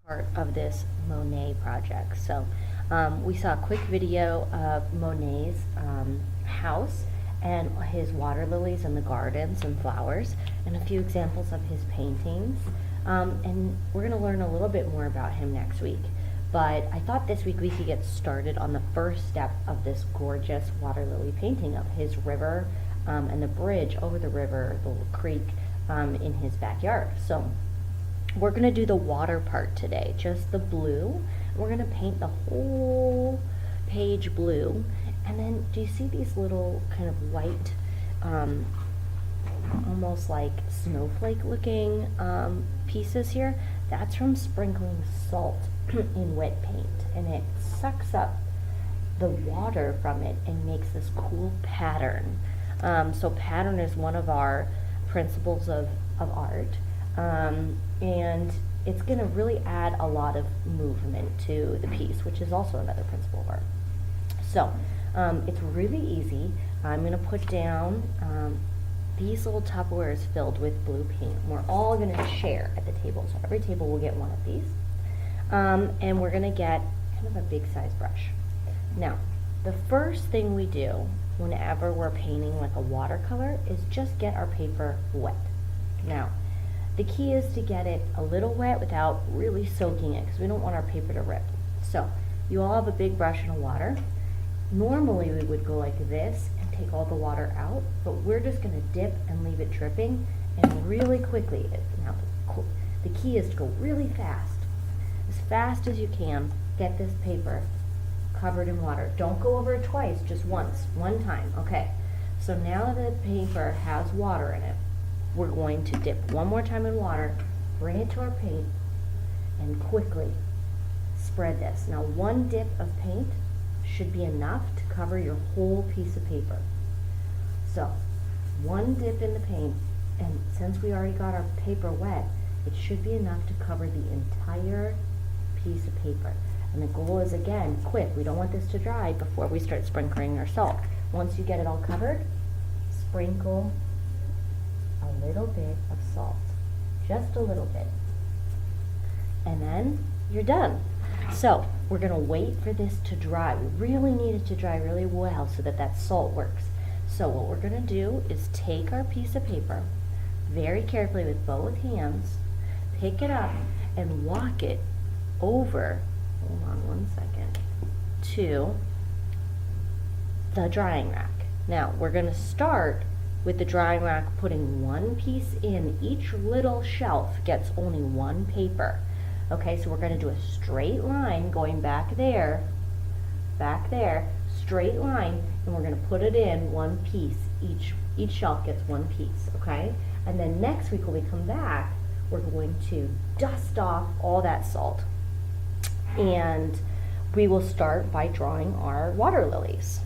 Part of this Monet project. So we saw a quick video of Monet's house and his water lilies in the gardens and flowers, and a few examples of his paintings. And we're going to learn a little bit more about him next week. But I thought this week we could get started on the first step of this gorgeous water lily painting of his river and the bridge over the river, the creek in his backyard. So we're going to do the water part today, just the blue. We're going to paint the whole page blue. And then do you see these little kind of white, almost like snowflake looking pieces here? That's from sprinkling salt in wet paint, and it sucks up the water from it and makes this cool pattern. So pattern is one of our principles of art. And it's going to really add a lot of movement to the piece, which is also another principle of art. So it's really easy. I'm going to put down these little Tupperwares filled with blue paint. We're all going to share at the table, so every table will get one of these. And we're going to get kind of a big size brush. Now, the first thing we do whenever we're painting like a watercolor is just get our paper wet. Now, the key is to get it a little wet without really soaking it, because we don't want our paper to rip. So you all have a big brush and water. Normally we would go like this and take all the water out, but we're just going to dip and leave it dripping, and really quickly. Now the key is to go really fast as you can. Get this paper covered in water. Don't go over it twice, just once, one time. Okay, so now the paper has water in it. We're going to dip one more time in water, bring it to our paint, and quickly spread this. Now, one dip of paint should be enough to cover your whole piece of paper. So, one dip in the paint, and since we already got our paper wet, it should be enough to cover the entire piece of paper. And the goal is, again, quick. We don't want this to dry before we start sprinkling our salt. Once you get it all covered, sprinkle a little bit of salt, just a little bit, and then you're done. So we're going to wait for this to dry. We really need it to dry really well so that that salt works. So what we're going to do is take our piece of paper very carefully with both hands, pick it up, and walk it over, hold on one second, to the drying rack. Now we're going to start with the drying rack, putting one piece in. Each little shelf gets only one paper. Okay, so we're going to do a straight line going back there, straight line, and we're going to put it in one piece. Each shelf gets one piece, okay? And then next week when we come back, we're going to dust off all that salt. And we will start by drawing our water lilies.